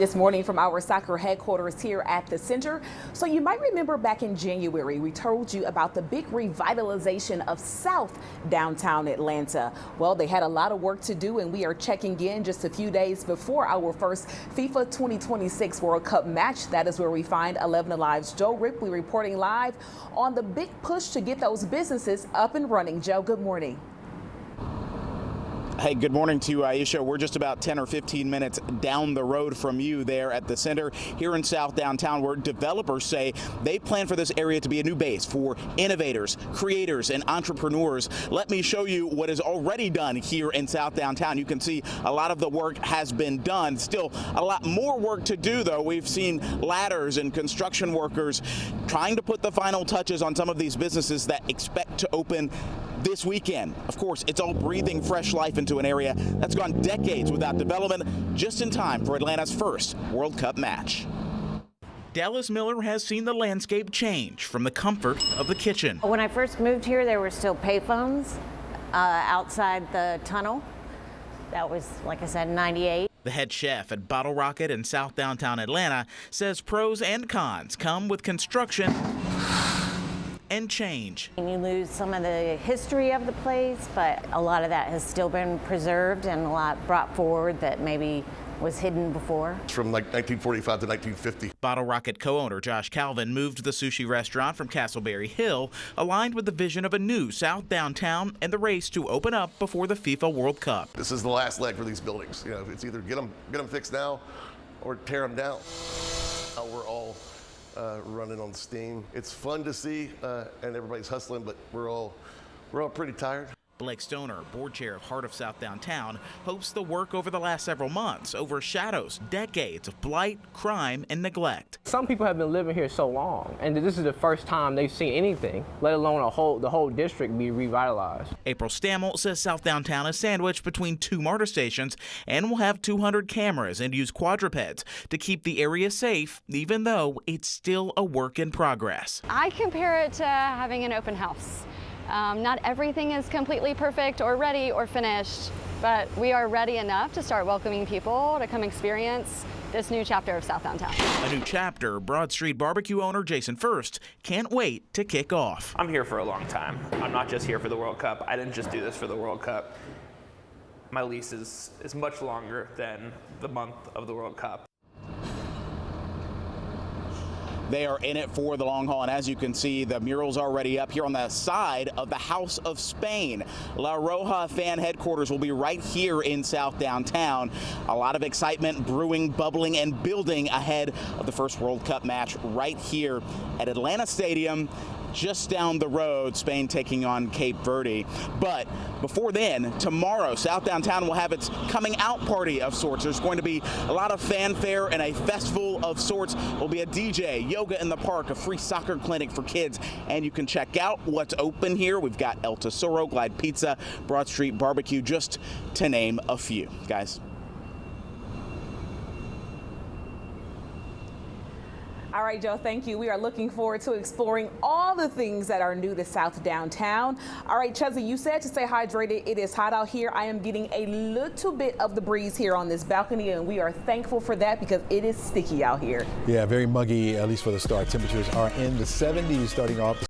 This morning from our soccer headquarters here at the center. So you might remember back in January, we told you about the big revitalization of South downtown Atlanta. Well, they had a lot of work to do, and we are checking in just a few days before our first FIFA 2026 World Cup match. That is where we find 11 Alive's Joe Ripley reporting live on the big push to get those businesses up and running. Joe, good morning. Hey, good morning to you, Aisha. We're just about 10 or 15 minutes down the road from you there at the center here in South Downtown, where developers say they plan for this area to be a new base for innovators, creators, and entrepreneurs. Let me show you what is already done here in South Downtown. You can see a lot of the work has been done. Still a lot more work to do, though. We've seen ladders and construction workers trying to put the final touches on some of these businesses that expect to open this weekend. Of course, it's all breathing fresh life into an area that's gone decades without development, just in time for Atlanta's first World Cup match. Dallas Miller has seen the landscape change from the comfort of the kitchen. When I first moved here, there were still payphones outside the tunnel. That was, like I said, 98. The head chef at Bottle Rocket in South Downtown Atlanta says pros and cons come with construction and change. And you lose some of the history of the place, but a lot of that has still been preserved and a lot brought forward that maybe was hidden before. From like 1945 to 1950. Bottle Rocket co-owner Josh Calvin moved the sushi restaurant from Castleberry Hill, aligned with the vision of a new South Downtown and the race to open up before the FIFA World Cup. This is the last leg for these buildings. You know, it's either get them fixed now or tear them down. We're all running on steam. It's fun to see, and everybody's hustling, but we're all pretty tired. Blake Stoner, board chair of Heart of South Downtown, hopes the work over the last several months overshadows decades of blight, crime, and neglect. Some people have been living here so long, and this is the first time they've seen anything, let alone the whole district be revitalized. April Stammel says South Downtown is sandwiched between two MARTA stations and will have 200 cameras and use quadrupeds to keep the area safe, even though it's still a work in progress. I compare it to having an open house. Not everything is completely perfect or ready or finished, but we are ready enough to start welcoming people to come experience this new chapter of South Downtown. A new chapter, Broad Street barbecue owner Jason First can't wait to kick off. I'm here for a long time. I'm not just here for the World Cup. I didn't just do this for the World Cup. My lease is much longer than the month of the World Cup. They are in it for the long haul, and as you can see, the mural's already up here on the side of the House of Spain. La Roja fan headquarters will be right here in South Downtown. A lot of excitement brewing, bubbling, and building ahead of the first World Cup match right here at Atlanta Stadium. Just down the road, Spain taking on Cape Verde. But before then, tomorrow, South Downtown will have its coming out party of sorts. There's going to be a lot of fanfare and a festival of sorts. There'll be a DJ, yoga in the park, a free soccer clinic for kids, and you can check out what's open here. We've got El Tesoro, Glide Pizza, Broad Street Barbecue, just to name a few. Guys. All right, Joe, thank you. We are looking forward to exploring all the things that are new to South Downtown. All right, Chelsea, you said to stay hydrated. It is hot out here. I am getting a little bit of the breeze here on this balcony, and we are thankful for that because it is sticky out here. Yeah, very muggy, at least for the start. Temperatures are in the 70s starting off.